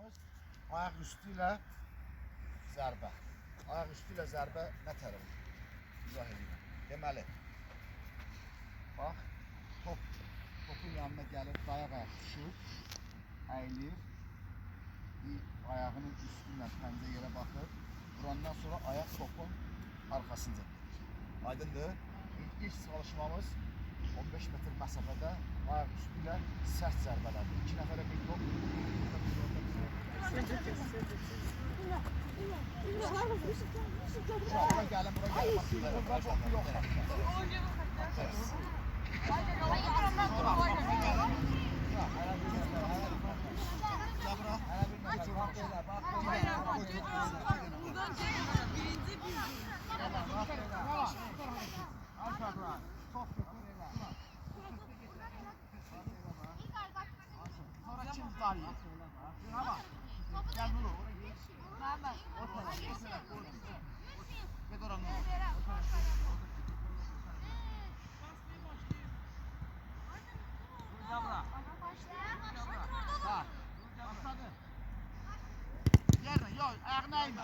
çalışmamız ayak üstüyle zərbə. Ayak üstüyle zərbə nə tərəf? İzah edeyim. Deməli, bax, topun yanına gəlib, dayaq ayak düşür, əyilir, ayağının üstündən pəncə yerə baxır, vurandan sonra ayak topun arkasınca gelir. Aydındır? İlk çalışmamız 15 metr məsafədə ayak üstüyle sərt zərbələrdir. 2 nəfərə bir top. Bura gəlin, bura gəlin. Sonra kim var? Gel bunu. Ayağını eğme.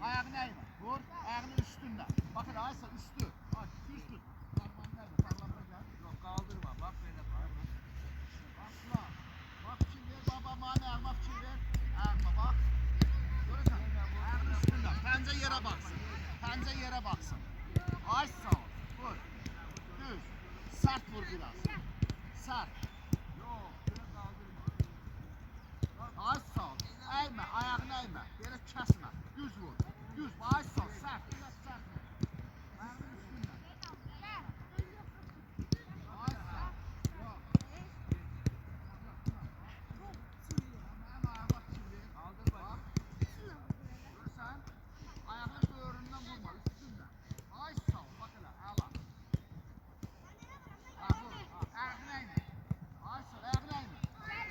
Ayağını eğme. Vur. Ayağını üstünden. Bakın Aysa üstü. Bak üstü. Parmağını eğme. Parmağını gel. Yok kaldırma. Bak böyle bak. Asla. Bak şimdi baba mane bak şimdi. Ayağına bak. Görürsen. Ayağını üstünden. Pence yere baksın. Pence yere baksın. Aysa vur. Düz. Sert vur biraz. Sert. Yok. Şöyle kaldırma. Aysa eğme. Ayağını eğme. Böyle kesme. Düz vur. Düz. Aysa sert. Biraz sert vur. Ayağının üstünden. Aysa. Yok. Kaldır bak. Görürsen ayağın böğründen vurma. Üstünden. Aysa bak hele. Ala. Ayağını eğme. Aysa ayağını eğme.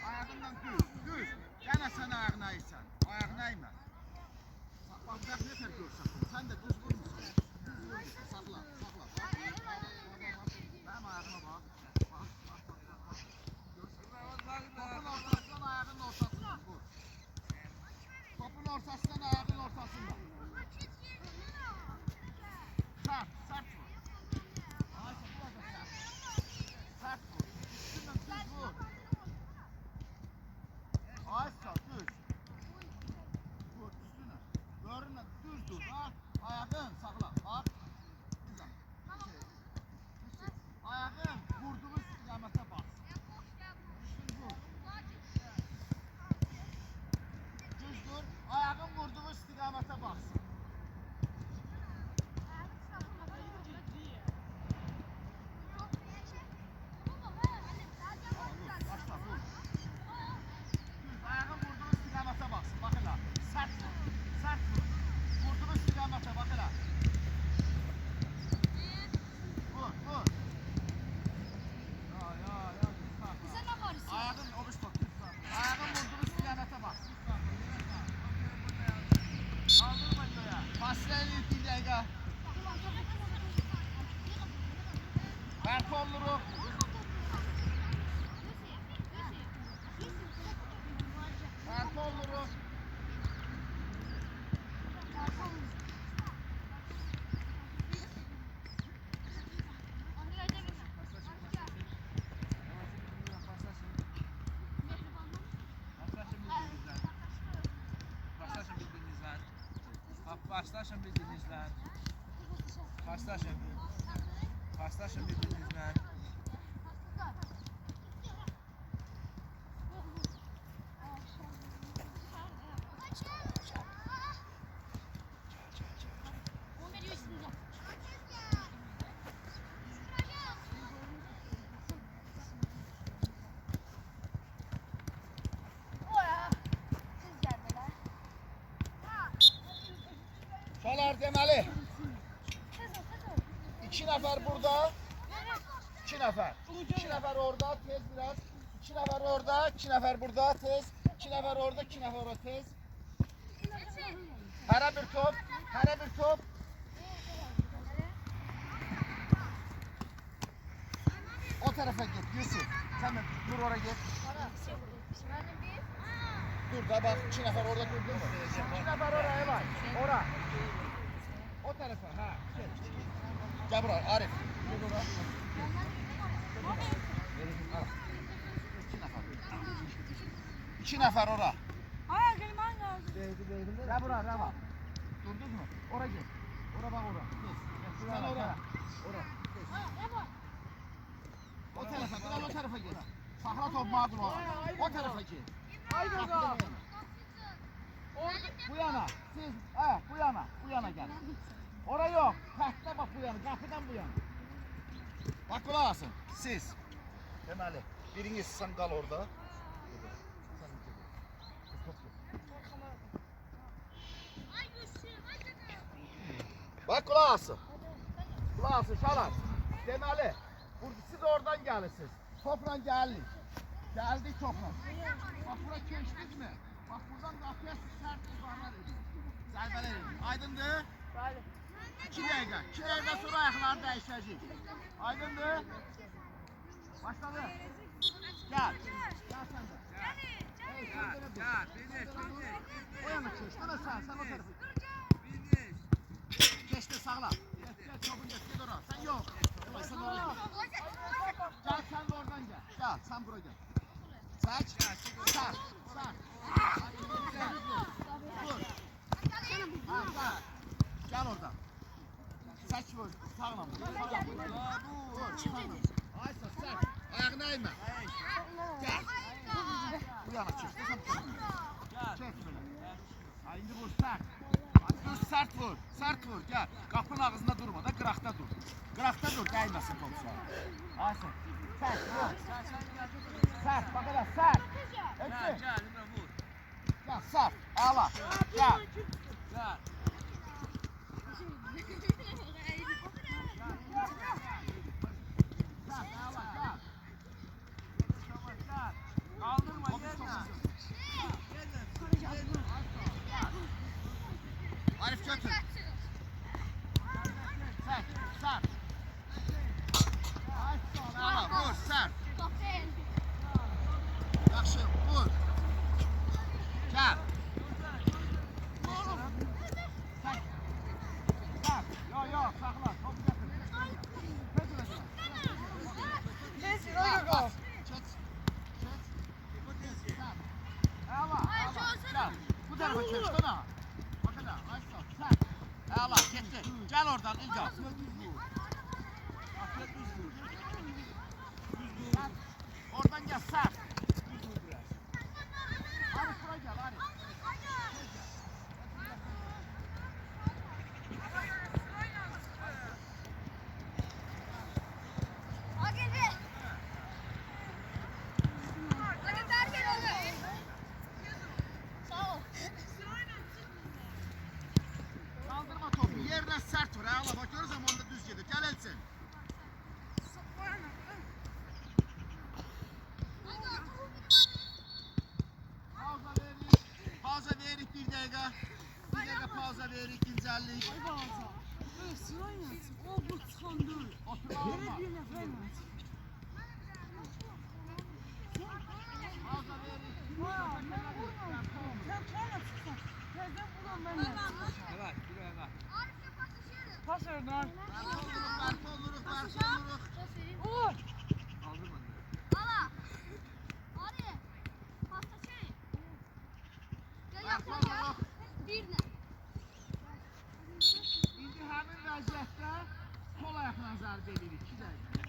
Ayağından düz. Düz. Gene sen ayağını eğsen. Ayağını eğme. Bak bak ne ter görsen. Sen de düz vurmuşsun. Düz vurmuşsun. Sakla. Sakla. Bak. Benim ayağıma bak. Bak. Bak. Bak. Topun ortasından ayağının ortasından vur. Topun ortasından ayağının ortasından. Sert. Sert vur. Ayşe biraz da sert. Sert vur. Üstünden düz vur. Ayşe düz. Vur üstüne. Böğrüne düz dur. Bak. Ayağın sakla. Bak. Güzel. Ayağın vurduğu istikamete bak. Düz vur. Düz dur. Ayağın vurduğu istikamete baksın. Başla vur. Düz. Ayağın vurduğu istikamete baksın. Bak hele. Sert vur. Sert vur. Vurduğu istikamete bak hele. Vur. Vur. Ya. Ayağın obüs tut. Ayağın vurduğu istikamete bak. Kaldırma göğe. Paslayın ilk dakika. Ver kolları. Ver kolları. Başlaşın birbirinizle. Başlaşın. Başlaşın birbirinizle. Çalar demeli. 2 nefer burada. 2 nefer. 2 nefer orada tez biraz. 2 nefer orada, 2 nefer burada tez. 2 nefer orada, 2 nefer orada tez. Hərə bir top, hərə bir top. O tarafa git Yusuf. Sen dur oraya git. Dur da bak 2 nəfər orada durdu mu? 2 nəfər oraya var. Ora. O tarafa ha. Gel buraya Arif. Gel buraya. 2 nəfər ora. Ay gelmen lazım. Gel buraya Rava. Durdunuz mu? Ora gel. Ora bak ora. Sen ora. Ora. O tarafa, biraz o tarafa gel. Sahra top mağdur ora. O tarafa gel. Haydi oğlum. Bu yana. Siz, bu yana gel. Ora yok. Pəhdə bak bu yana, kapıdan bu yana. Bak kulaq asın. Siz. Deməli, biriniz sen kal orada. Bak kulaq asın. Kulaq asın şalar. Deməli, siz oradan gəlirsiniz. Topla gəldik. Gəldik topla. Bak bura keçdiniz mi? Bak buradan qapıya sərt uzanlar edin. Zərbələr edin. Aydındır? Bəli. 2 dəqiqə. 2 dəqiqə sonra ayaqları dəyişəcək. Aydındır? Başladı. Gel. Gel sen de. Gel, finish. O yana keç. Dana sen o tarafı. Finish. Geçti sağla. Gel çabuk gel oraya. Sen yok. Sen oraya gel. Gel sen de oradan gel. Gel sen buraya gel. Saç. Sar. Dur. Gel oradan. Saç vur. Sağla vur. Vur. Aysa sar. Ayağını eğme. Gel. Bu yana çek. Çek böyle. Ay indi vur sert. Dur sert vur. Sert vur. Gel. Kapının ağzında durma da qıraqda dur. Qıraqda dur. Dəyməsin top sonra. Aysa. Sert vur. Sert. Bak hele sert. Etsin. Gel, vur. Gel sert. Ağla. Gel. Gel. Kaldırma yerine. Arif götür. Sert. Sert. Ağla. Vur. Sert. Yaxşı. Vur. Gel. Sert. Sert. Yok. Sakla. Top götür. Neyse öyle kal. Gel. Bu tarafa çek ona. Bak hele. Açsa. Sen. Allah gitti. Gel oradan İlcan. Oradan gel sert. Arif buraya gel Arif. Kaldırma topu. Yerine sert vur. Allah bak görürsem onda düz gidiyor. Gel elsin. Pauza verik bir dakika. Bir dakika pauza verik. İncellik. Otur alma. Pauza verik. Evet, buraya bak. Pas ver lan. Berk oluruk. Uğur. Kaldırma diyor. İndi həmin vəziyyətdə sol ayaqla zərbə edirik. 2 dəqiqə.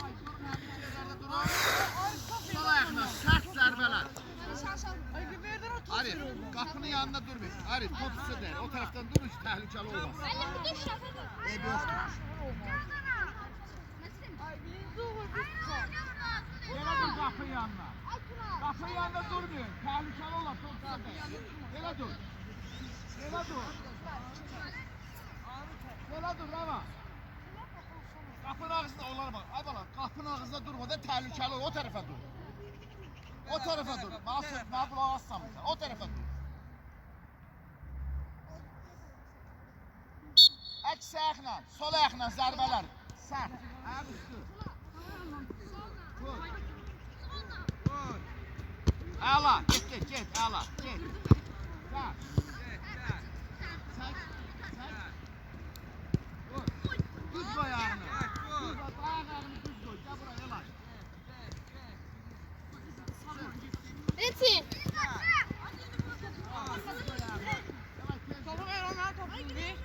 Ay, durun həmin yerlərdə durun. Sol ayaqla sərt zərbələr. Ay verdin o topu. Arif, qapının yanında dur bir. Arif, top sizə deyil. O tərəfdən dur, hiç təhlükəli olmaz. Eybi yoxdur. Ay birinci Uğur bir top. Elə dur qapının yanına. Qapının yanında durmayın. Təhlükəli olar, top sizə deyil. Elə dur. Elə dur. Elə dur, Rama. Qapının ağzında olar bak. Ay bala, qapının ağzında durmadan təhlükəli ol. O tərəfə dur. O tarafa dur. Bana qulaq assam sen. O tarafa dur. Əks ayaqla, sol ayaqla zərbələr. Sərt. Ayaq üstü. Vur. Vur. Ala, get, ala, get. Gel. Çek. Vur. Düz koy ayağını. Düz koy, ayağını düz koy. Gel buraya Elay. Metin. Topu ver ona topu. Bir.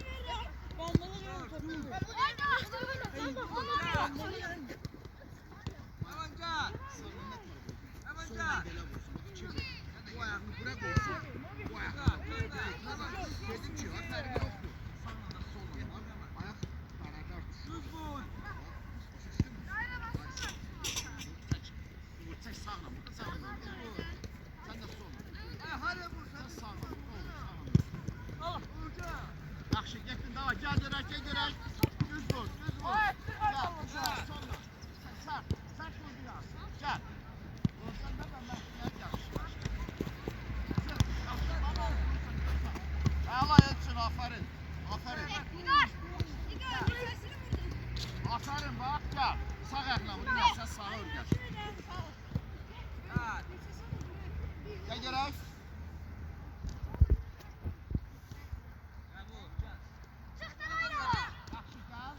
Bombalı ver topu. Hemen can. Hemen Soluna can. belə vursun. Kim? Bu ayağını bura qoysun. Bu ayağını. Dedim ki, aferin yoxdur. Sağla da solla. Ayaq bərabər düşür. Düz vur. Çək sağla, burada sağla. Sən də solla. Hadi vur sen. Sən sağla. Sağla. Yaxşı, getdin, dava, gəl görək. Düz vur. Gəl, solla. Sərt vur biraz. Gəl. Vursan da mən məşqlər yaxşı. Əla etsin, aferin. Aferin, bax, gəl. Sağ ayaqla vur, sən sağa örgəş. Gəl görək. Yaxşı, gəl.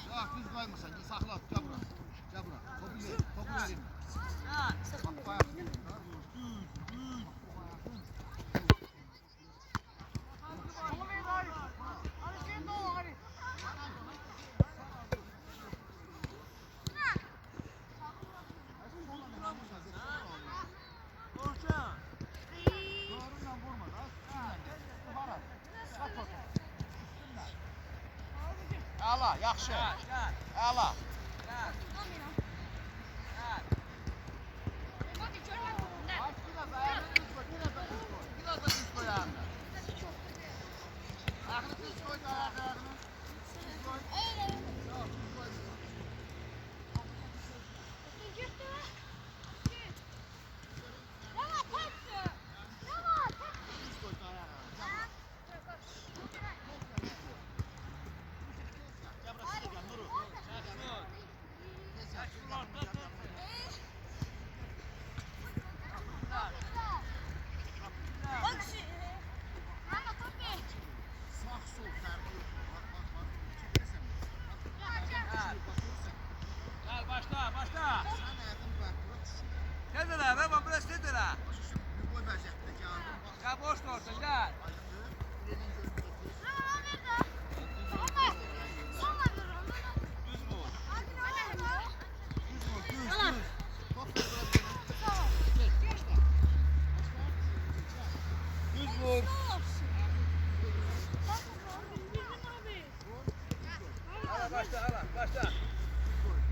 Yox, düz qoymursan, saxla, gəl bura. Topu verin. Bax, bu ayaq. Topu ver hadi. Hadi sen de ol hadi. Doğruyla vurma da. Yuxarı. Sat topu. Əla, yaxşı. Əla. Aç biraz ayağını düz koy. Biraz da düz koy ayağını. Ayağını düz koy da ayağını. Düz koy. Yok, düz koy. Düz koy da ayağını. Gel buraya, size gel, Nuru. Tez yap. Sağ sol fərqi yox. Bax. Çəkəsən. Gel başla. Sən ayağın bərqura düşür. Nedir Hemen biraz nedir ha? Bir qoy vəziyyətdə gəldin. Bax, Ya boş dursun gel. aydındır. Elin gözünü götür. Düz vur. Düz vur, düz. Top ver bura. Get, başla. Düz vur. Ala başla.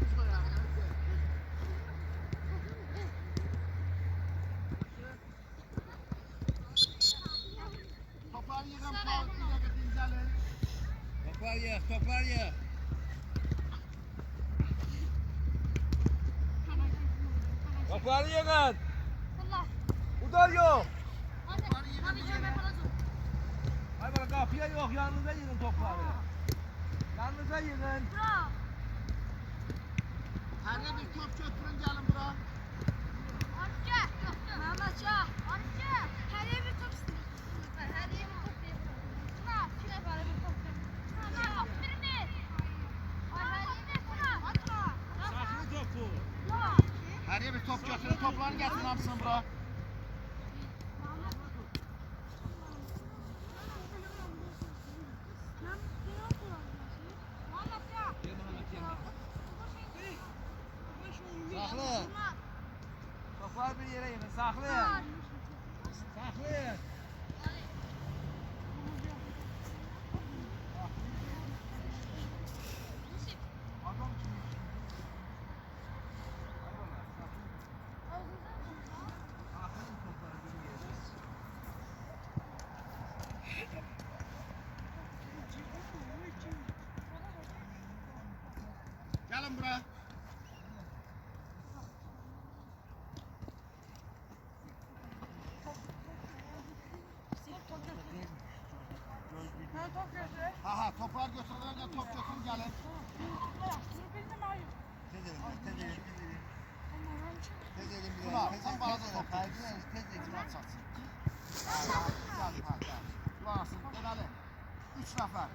Düz koy ayağını. Toplar yığın, bir dəqiqə dincəlin. Toplar yığ. Toplar yığın. Udar yok. Toplar yığın, bir yerə. Hay bana kapıya yok yanınıza yığın topları. Yanınıza yığın. Hərə bir top götürün, gəlin bura. Saklı topu. Hərə bir top götürün, topları gətirin hamısını bura. Gel Mehmet gel. Saxlı. Toplar bir yere yığın. Saklayın. Saklayın. Adam kimi? Saklayın topları bir yere. Gəlin bura. Ha, toplar götürün, top götürün, gəlin. Bildim hayır. Tez edin. Tezən balaca top. Tez ecmat çatsın. Güzel. Qulasın. Deməli. 3 nəfər.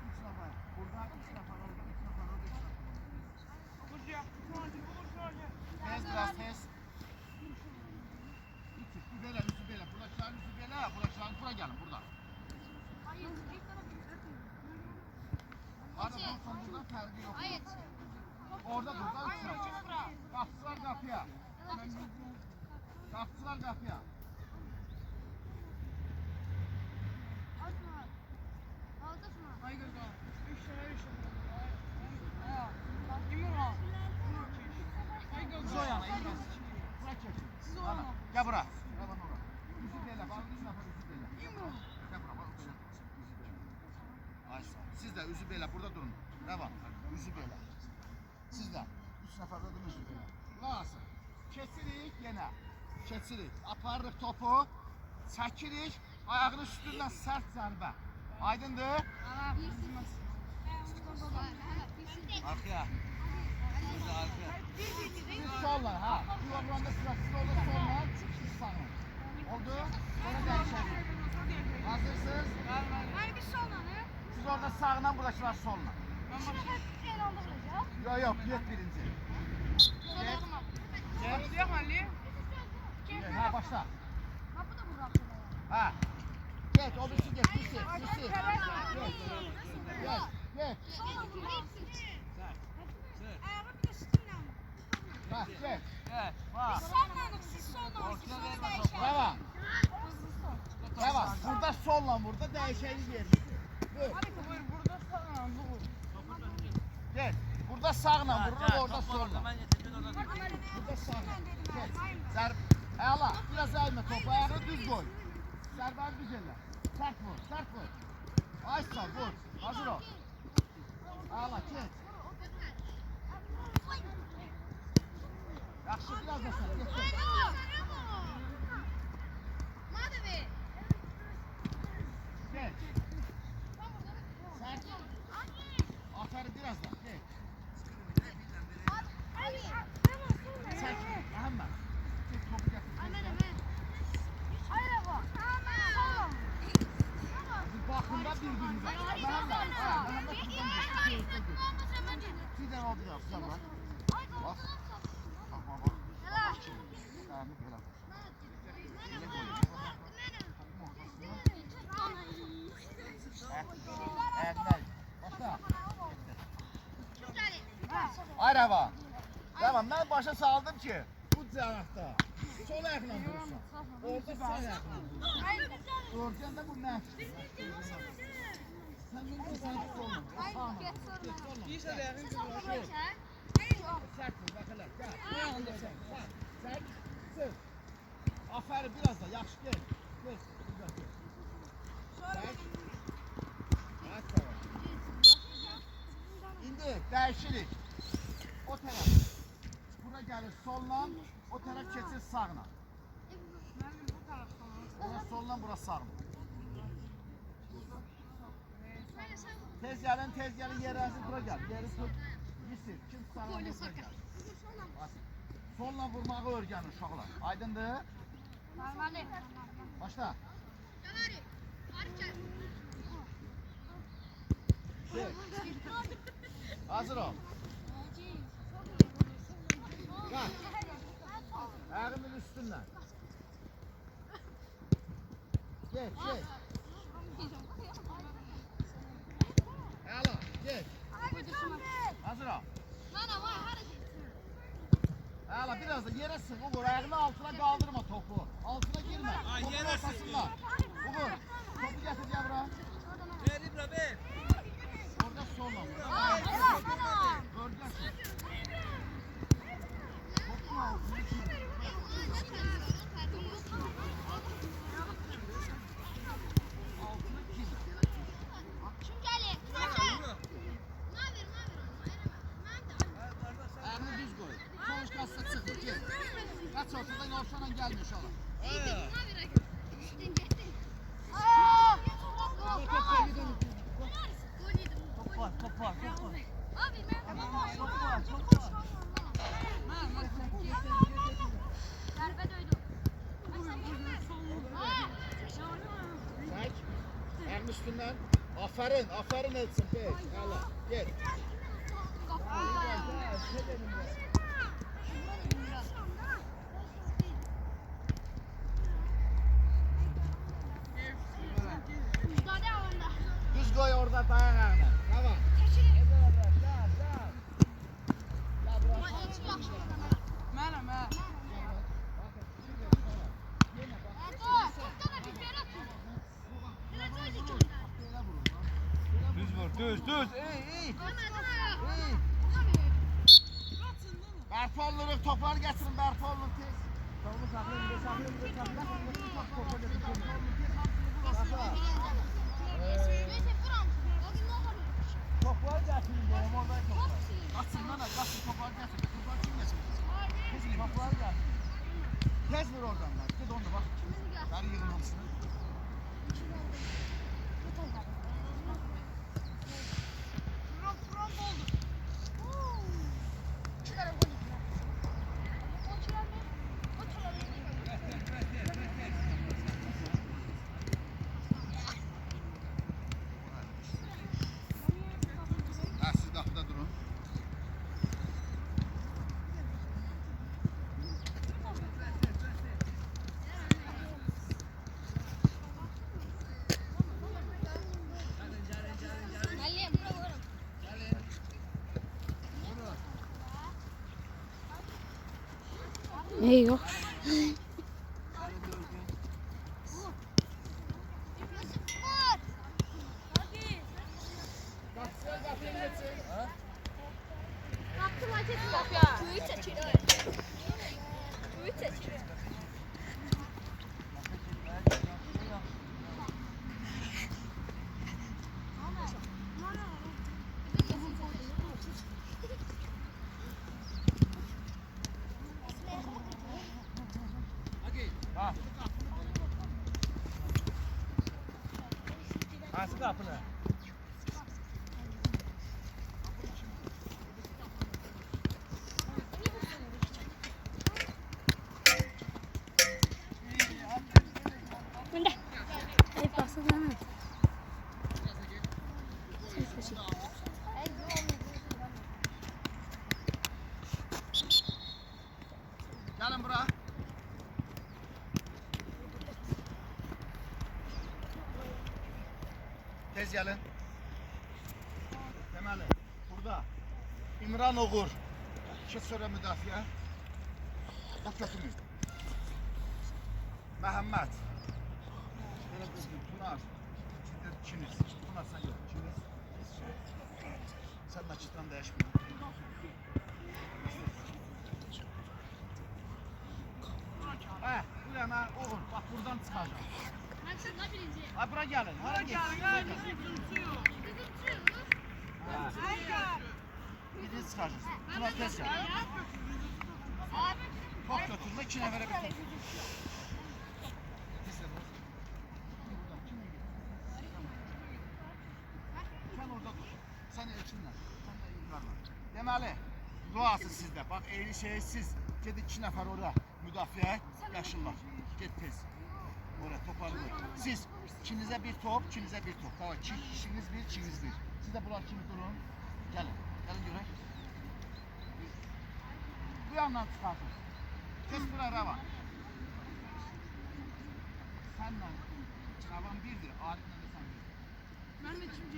3 nəfər. Burada 3 nəfər orada. 3 nəfər orada. 3 nəfər. Tez biraz tez. Üçü belə, üçü belə. Bulaşların üçü belə. Bulaşların bura gəlin burada. Arada buradan fərqi yox. Orada burada 3 nəfər. Qapçılar qapıya. Qapçılar qapıya. Biz o yana, İlmaz. Bura keçin. Gel bura. Üzü belə, bax, 3 nəfər üzü belə. Gel bura, bax, belə. Üzü belə. Ay sağ ol. Siz də üzü belə, burada durun. Rəvan, üzü belə. Siz də 3 nəfər də durun üzü belə. Lazım. Keçirik yenə. Keçirik. Aparırıq topu. Çəkirik. Ayağının üstündən sərt zərbə. Aydındır? Arkaya. Siz solla, ha. Programda sırasız olur, solla. Siz sağın. Oldu? Sonra dəyişərik. Hazırsınız? Siz orada sağla, buradakılar solla. Yok, get birinci. Ha, başla. Ha. Get, o birisi get, birisi. Get. Bak, get. Bak. Bravo. Bravo. Burada solla, burada dəyişəlik yerimiz. Get. Burada sağla vurur, orada solla. Burada sağla. Get. Zərb. Əla, biraz əymə topu, ayağını düz qoy. Zərbəni düz elə. Sərt vur. Ay sağ, vur. Hazır ol. Əla, get. Yaxşı, biraz da sərt, get. Get. Sərt. Atarı biraz da, get. Çək, Əhəmməd. Get, topu gətir. Baxında bir-birinizə. Məhəmməd. Bir dənə oldu ya, güzel bak. Bak. Bak. Ayağını belə vur. Belə qoyun. Ayaqlar. Başla. Ay Rəvan. Rəvan, mən başa saldım ki, bu cəraqda sol ayaqla vurursan. Orada sağ ayaqla vurursan. Görkən də bu məhvdir. Sən bilmirsən, sən solma. Sərt vur, bax elə. Gəl. Ayağında sən. Sərt. Sıx. Afərin, biraz da. Yaxşı, gel. Gel. Sərt. Sərt sağ ol. İndi dəyişirik. O tərəf. Bura gəlir solla, o tərəf keçir sağla. Ora solla, bura sağla. Tez gəlin, yerəsin, bura gəl. Yeri tut, yisir. Kim sağla, bura gəl. Solla vurmağı öyrənin uşaqlar. Aydındır? Başla. Hazır ol. Kalk. Ayağımın üstünden. Geç. Hala, geç. Hazır ol. Hala, biraz da yere sık. Uğur, ayağını altına kaldırma topu. Altına girme. Topun ortasında. Uğur, topu getir ya bura. Ver İbra, ver. Orada solla. Göreceksin. Topun altına girme. Ayağını düz koy. Konuş kassa çıkır. Gel. Kaç ortadan ortadan gelmiyor inşallah. Top var. Abi ben üstünden. Aferin, aferin etsin. 5. Hala. Gel. Düz koy orada dayan ayağına. Tamam. Mənəm, hə. Düz vur, düz. İyi. Berfi olunur, topları getirin Berfi olunur tez. Topu saklayın, bir de saklayın. Topu getirin. Topları getirin diyorum, oradan toplar. Kaçsın lan, kaçsın topları getirin. Topları kim getirin? Topları getirin. Tez vur oradan lan. Git onu bak. Ver yığın hamsını. Ha, siz kapıda durun. Eyvah. Ha. Açsın kapını. Gelin buraya. Tez gelin. Temeli. Burada. İmran Oğur. İki sonra müdafiə. Bak götürün. Məhəmməd. Belə düzgün. Tunar. İkiniz. Tunar sen yok. İkiniz. Sen nakitdən değişmiyor. Bu yana Oğur. Bak buradan çıkacağım. Ay bura gelin. Hara gelin. Gidin çıkacaksın. Tuna tez gel. Top götürme, iki nəfərə bir top. Sen orada dur. Sen Elçinlə. Sen de İmran'la. Deməli, duası sizdə. Bax, eyni şey siz. Gedin iki nəfər orada müdafiə. Yaşıllar. Get tez. Oraya toparlayın. Siz ikinize bir top, ikinize bir top. Tamam, ikiniz bir, ikiniz bir. Siz de bunlar kimi durun. Gelin. Gelin görək. Bu yandan çıkartın. Tez buraya Ravan. Senle Ravan birdir. Arif'le de sen bir. Mənim üçüncü.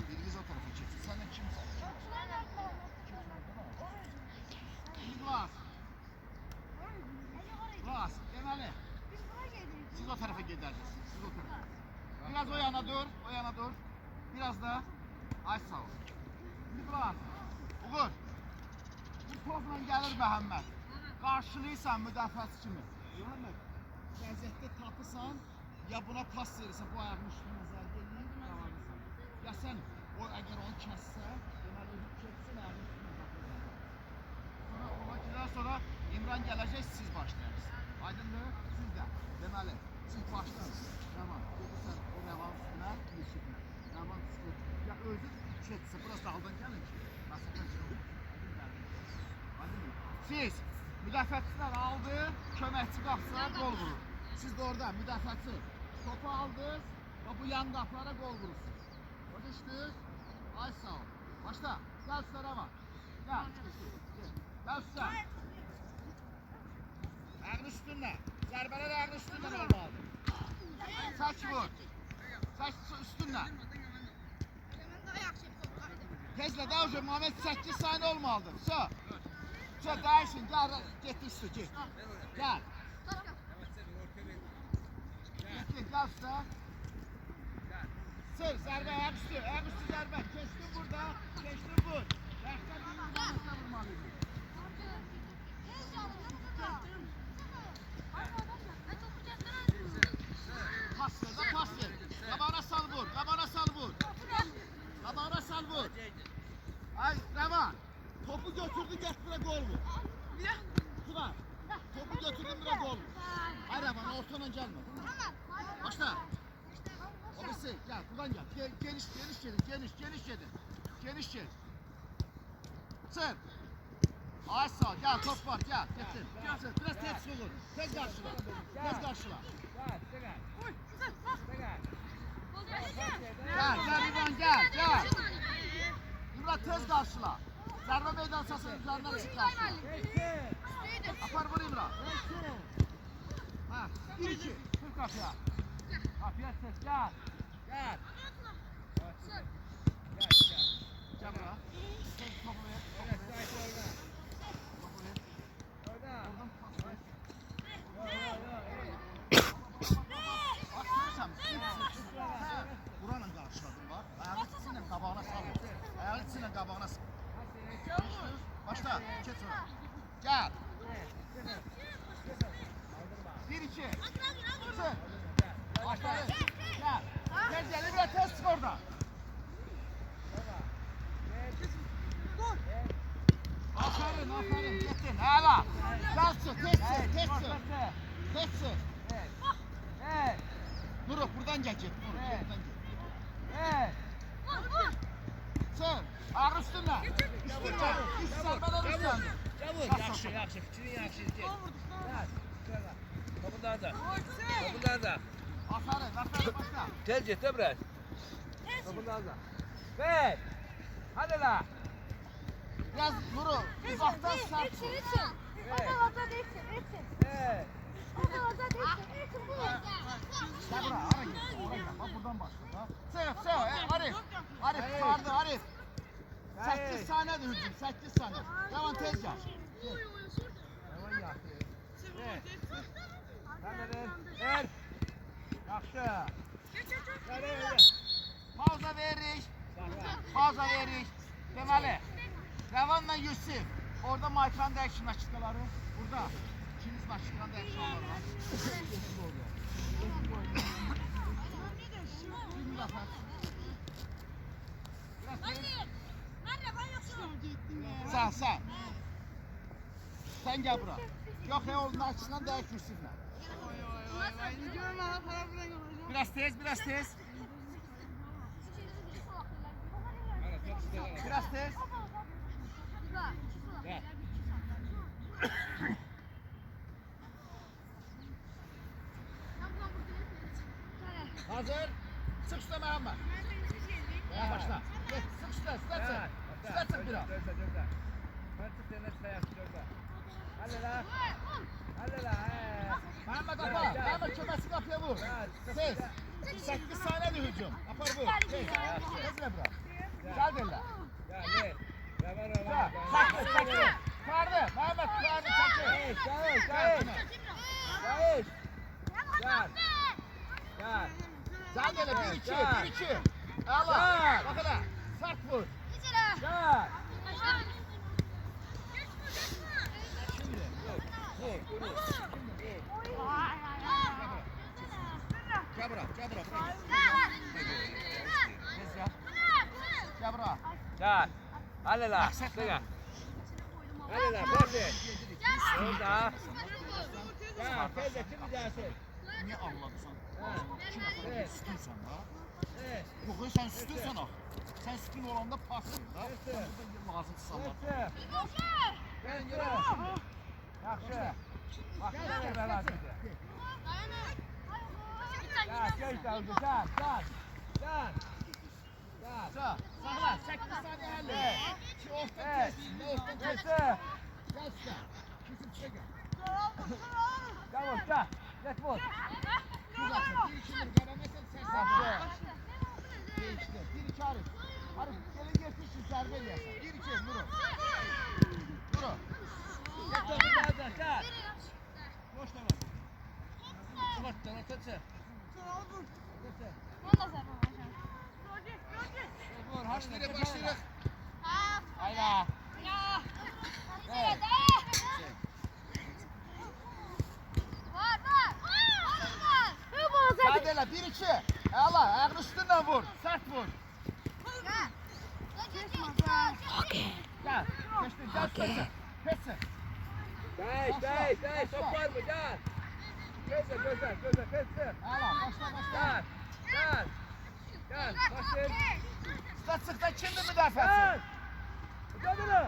Biriniz o tarafa çeksin. Sen de kimsin? Şimdi Glas. Glas. Deməli. Siz o tarafa gidersiniz. Siz o tarafa. Biraz o yana dur. O yana dur. Biraz da ay sağ ol. Şimdi Glas. Uğur. Bu topla gelir Məhəmməd. Qarşılayırsan müdafiəçi kimi. Məhəmməd. Vəziyyətdə tapırsan, ya buna pas verirsən, bu ayağın üstünə zərb eləyir, qalanırsan. Ya sən o əgər onu kəssə, deməli özü çəksin, ayağın üstünə tapırsan. Sonra ona gidən sonra İmran gələcək, siz başlayırsınız. Aydındır? Siz də. Deməli, siz başlayın. Tamam. Gedirsən o Rəvan üstünə, Yusuf'una. Rəvan üstünə. Ya özü çəksin, burası dağıldan gəlin ki, məsafə çıxın. Siz müdafiəçilər aldı, köməkçi qapılara gol vurur. Siz də orada müdafiəçi topu aldınız və bu yan qapılara gol vurursunuz. O düşdünüz. Ay sağ ol. Başla. Gel üstlərə var. Gel. Gel üstlər. Ayağın üstündə. Zərbələr ayağın üstündən olmalıdır. Çək vur. Çək üstündən. Tezlə daha önce Muhammed 8 saniye olmalıdır. Su. Su değişin. Gel. Get üstü. Get. Gel. Get. Gel üstü. Sır. Zərbə. Ayak üstü. Ayak üstü zərbə. Keçdin burada. Keçdin vur. Yaxşıdan bir vurmanızda vurmalıydı. Pas ver. Pas ver. Qabağına sal vur. Qabağına sal vur. Qabağına sal vur. Ay Rəvan. Topu götürdü getdirə gol vur. Tuna. Topu götürdün birə gol vur. Ay Rəvan ortadan gəlmə. Başla. O birisi gel buradan gel. Geniş gedin. Geniş gedin. Geniş ged. Sır. Ay sağ gel top var gel. Getir. Sır. Biraz tez olur. Tez karşıla. Tez karşıla. Gel İbrahim gel. İbrahim tez karşıla. Zərbə meydan sasının üzerinden çık karşıla. Apar vur İbrahim. Ha, 1-2. Kır kapıya. Kapıya ses gel. Gel. Gel bura. Topu ver. Topu ver. Oradan pas ver. Bak görürsem. Buranın karşıladın var. Ayağın içinden qabağına salın. Ayağın içinden qabağına salın. Başla. Geç sonra. Gel. 1-2. Sır. Başlayın. Gel. Tez gel. İbrahim tez çık orada. Aferin. Gittin. Hala. Gel çık. Tez çık. Nuruk buradan gel. Nuruk buradan gel. Sır. Ağır üstünde. Üstünde. Üst sarmadan üstünde. Çabuk. Yaxşı. Fikrin yaxşı. Topundan da. Aferin. Başla. Tez get de biraz. Topundan da. Ver. Hadi la. Biraz Nuruk. Uzaktan sert vur. Ver. Gel buraya. Ara gel. Bak buradan başla. Sev. Arif. Vardı Arif. 8 saniye de hücum. 8 saniye. Yaman tez gel. Yaman yaxşı. Ver. Ver. Yaxşı. Pauza veririk. Deməli, Rəvanla Yusuf. Orada Maykan dəyişin açıqları. Burada. İkiniz açıqları dəyişin var. Bir müdafiət. Sən. Sən gəl bura. Yox, onun açısından dəyiş Yusuf'la. Biraz tez. Biraz tez. Gel. Hazır. Sık üstüne Mehmet. Başla. Geç. Sık üstüne. Üstüne çık biraz. Mehmet apa. Mehmet kömesi kapıya vur. Tez. 8 saniye de hücum. Apar vur. Tez. Tezle bırak. Gel derler. Sakın. Kardı. Mehmet kardı. Sakın. Gel. Gel derler. 1-2. Allah. Bak hele. Sert vur. Gel. Gel bırak. Gel bırak. Gel bırak. Gel. Hadi la. Hadi la. Boş ver. Orada. Gel. Teyze kim gidersin? Niye ağladın? Evet. Sütünsən ha? Evet. Yox, sən sütünsən ha. Sən sütün olanda pas verir ha. Sən burada lazım sallar. Gelin yürü. Yaxşı. Vaxtına ver məlakəti. Gel, geç davulcu, gel, gel. Gel. Gel. Sağla, 8 saniye hallet. Evet. Şu orta Evet. kesin, orta kesin. Geçti. Gel sen. Bizim çiçek gel. Gel vur, gel. Geç vur. Bir dakika, bir ikini veremezsen sen Yaxşı. Değişti. Bir iki arız. Arız, gelin getirsin, zərbe eləyəsən. Bir iki, Nuru. Nuru. Geç topu gəldən, gel. Boş da var. Ortadan, ortadan. Vur, Başlayırıq, başlayırıq. Hayda. Evet. Hadi elə, bir iki. Əla, ayağın üstündən vur. Sərt vur. Okey. Gel. Geçtin, gel üstündən. Keçsin. Geç, geç, geç. Top var mı? Gel. Gözle, gözle, gözle. Geçsin. Əla, başla, başla. Gel. Gel. Gel. Başlayın. Sıra sıkta kimdir müdafiəsi? Gel. Gel bunu.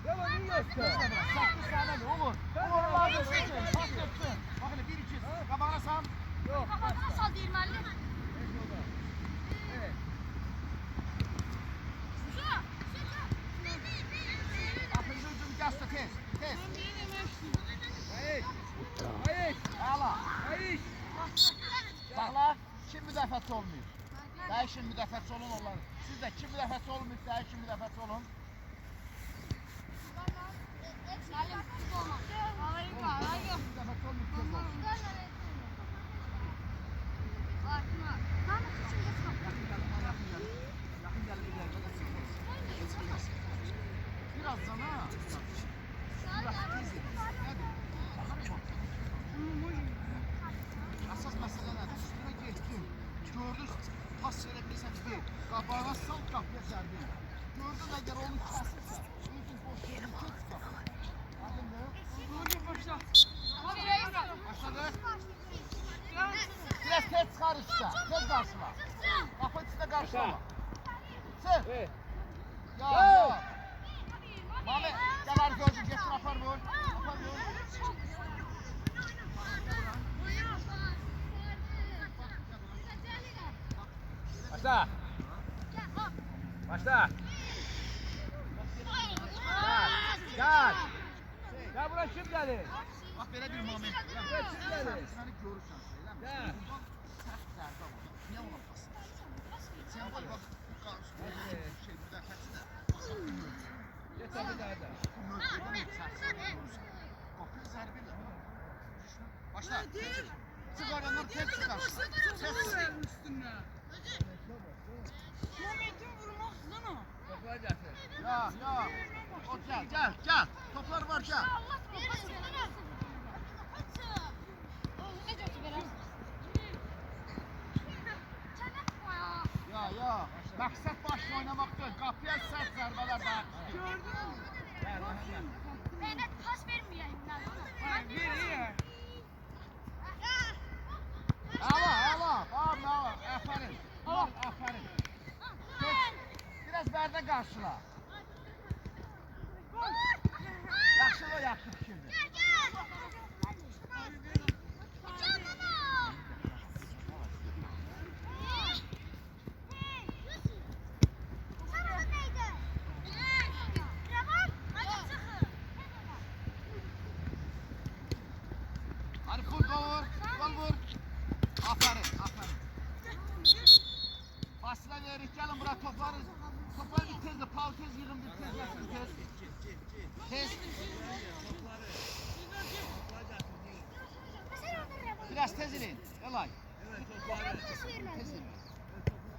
Gel bunu yiyorsun. 8 saniye olur. Olur lazım. Pas yapsın. Bak hele 1 2. Qabağına sam. Yok. Evet. Axırıncı hücum gazla tez. Tez. Hayır. Hayır. Əla. Hayır. Sağla. Kim müdafiəçi olmuyor? Dəyişin müdafiəçi olun onları. Siz də kim müdafiəçi olmuyor, dəyişin müdafiəçi olun. Müdafiəçi olmuyor, tez olsun. Yaxın gəlin bir dəqiqə də Birazdan ha. Biraz tez edin. Nədir? Əsas məsələ nədir? Üstünə getdin. Gördün, pas verə bilirsən bir. Qabağa sal, qapıya sərdin. Gördün, əgər onu kəsirsən, özün boş yerini keç qapı. Aydındır? Başladı. Biraz tez çıxar üstə. Tez qarşıla. Qapı üstə qarşılama. Sır. Evet. Ya, ya. Mami, gəl arı gözü, getir, apar vur. Apar vur. Başla. Başla. Gel. Gel. Gel buraya kim gelir? Bax, belə bir moment. Gel kim gelir? Səni görürsən, eləmi? Gel. Sərt zərbə var. Niyə ona basın? Sən var, bax, bu qarşı şey, müdafiəçi də. Geç abi derden. Bu mövqedən sərt zərbə görürsən. Qapıya zərbə ilə. Başla. Çıx oradan, tez çıxarsın. Tez. Toplar getir. Ya, ya. O gel, gel, gel. Toplar var, gel. Ya, ya. Məqsəd başla oynamaq deyil. Qapıya sərt zərbələr daha. Gel. Əla, əla. Bağırma, əla. Əfərin. Bak, əfərin. Geç. Biraz bərdə qarşıla. Yaxşıla, yaxşı fikirdir. Hadi vur, gol vur. Gol vur. Aferin, aferin. Basına verik, gelin bura topları. Topları bir tez de, pal tez yığın bir tez yapın tez. Tez. Biraz tez ineyin. Elay. Tez ineyin.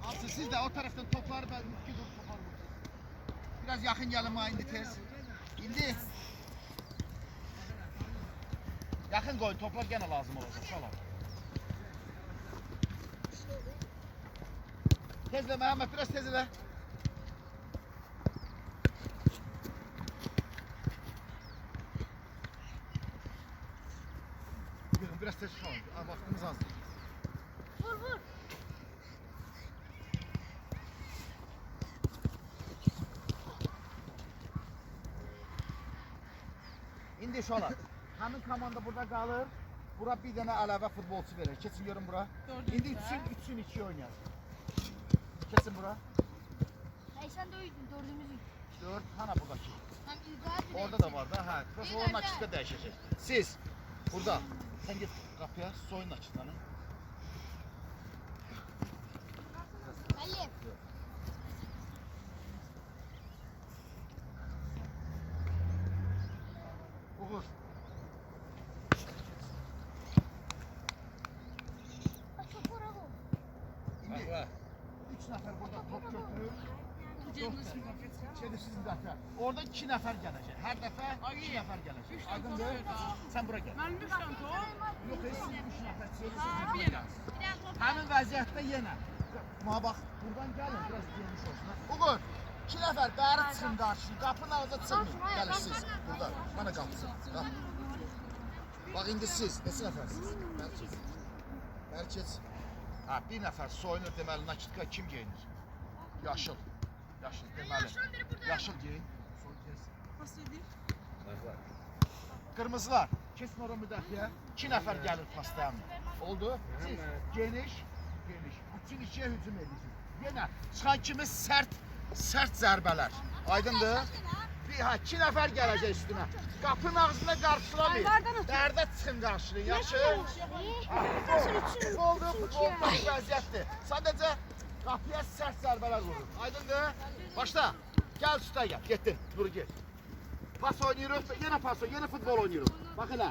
Alsın siz de o taraftan topları ben iki dur topları vur. Biraz yakın gelin ha indi tez. İndi. Yakın koyun toplar gene lazım olacak. Salam. Tezle Mehmet biraz tezle. Biraz tez çıkalım. Vaktimiz az. Vur. İndi uşaqlar. Həmin komanda burada qalır. Bura bir dənə əlavə futbolçu verir. Keçin görün bura. İndi 3-ün 2 oynayar. Keçin bura. Sen de uyudun, dördümüz uyuduk. 4 hana buradakı. Hem İlgaz bir Orada da var da. Hə, prosta onun açıqda dəyişəcək. Siz burada. Sən get qapıya, soyun açıqlarını. Halim. Uğur. Çok para bu. İndi Bak. 3 nəfər burada top götürür. Çevirsiz dəfə. Orada 2 nəfər gələcək. Hər dəfə 2 nəfər gələcək. Aydındır? Sən bura gəl. Ben düştüm top. Yox, siz 3 nəfər çevirsiz bir yana. Həmin vəziyyətdə yenə. Buna bax, buradan gəlin, biraz geniş olsun. Uğur, 2 nəfər bəri çıxın qarşıya. Qapının ağzına çıxmayın. Gəlin siz, burada. Bana qapısın. Qap. Bax, indi siz, neçə nəfərsiniz? Bəri keç. Ha, bir nəfər soyunur deməli, nakitka kim geyinir? Yaşıl. Yaşıl deməli. Yaşıl geyin. Sol kes. Qırmızılar, kesin ora müdafiə. 2 nəfər gəlir pastayanla. Oldu? Siz geniş. Bütün ikiyə hücum edirsiniz. Yenə çıxan kimi sərt zərbələr. Aydındır? Bir 2 nəfər gələcək üstünə. Qapının ağzında qarşılamayın. Dərdə çıxın qarşılayın. Yaxşı? Oldu, futbolda vəziyyətdir. Sadəcə qapıya sərt zərbələr vurur. Aydındır? Başla. Gəl üstə gəl. Getdin. Dur get. Pas oynayırıq. Yenə pas oynayırıq. Yenə futbol oynayırıq. Bax elə.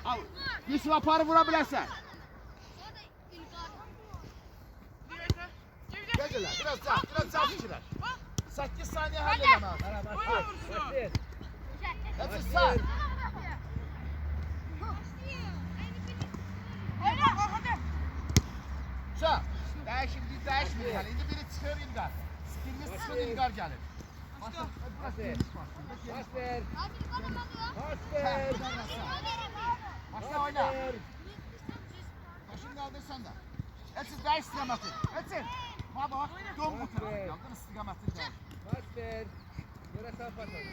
Al. Yusuf aparı vura bilərsən. Gəl. Biraz caz işlər. 8 saniyə həll eləmək. Başlayın. Hepsi sağ. Sağ. Dəyişmir yəni. İndi biri çıxır İlqar. Biriniz çıxır İlqar gəlir. Pas ver. Başla oyna. Başın qaldır sən də. Hepsi dəyiş istiqaməti. Hepsi. Ma bak. Dön bu tarafa. Yaldın istiqamətini dəyiş. Pas ver. Yere sağ pas ver.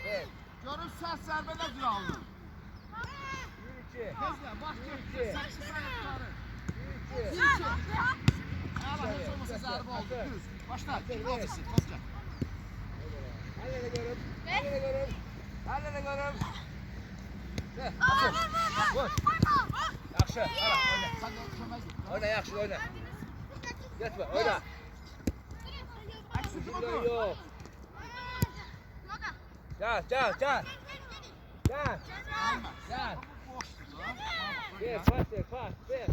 Evet. Görün sərt zərbə nə cür alınır. 1-2. Tezlə, bax İki. 8 saniyə tutarır. 1-2. 1-2. Əla, heç olmasa zərbə oldu. Düz. Başla. Kim olmasın? Top gəl. Hadi görüm. Gel. Vur. Yaxşı. Oyna. Sən də kömək et. Oyna yaxşı oyna. Getme oyna. Əksizim Yok otur. yok. Gel. Gel. Boşdur da. Ver pas ver pas ver.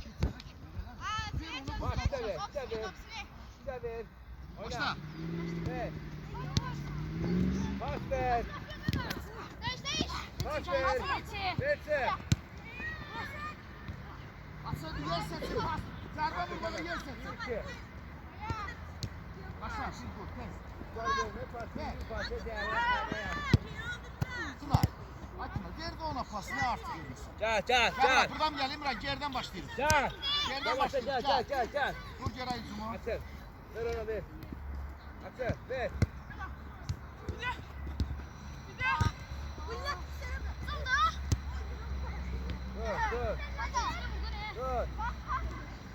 Bak bir de ver. Oyna. Başla. Ver. Pas ver. Pas ver. Verse. Asıl yer seçin. Bas. Zərbə vurmalı yer seçin. 2. Başla. Şimdi vur. Tez. Gol pas. Pas ver. Tuna. Atma. Ver də ona pas. Nə artıq edirsən? Gel. Gel. Buradan gəlim. Gerdən başlayırıq. Gel. Gerdən başlayırıq. Gel. Dur görək hücumu. Açın. Ver ona ver. Açın. Ver.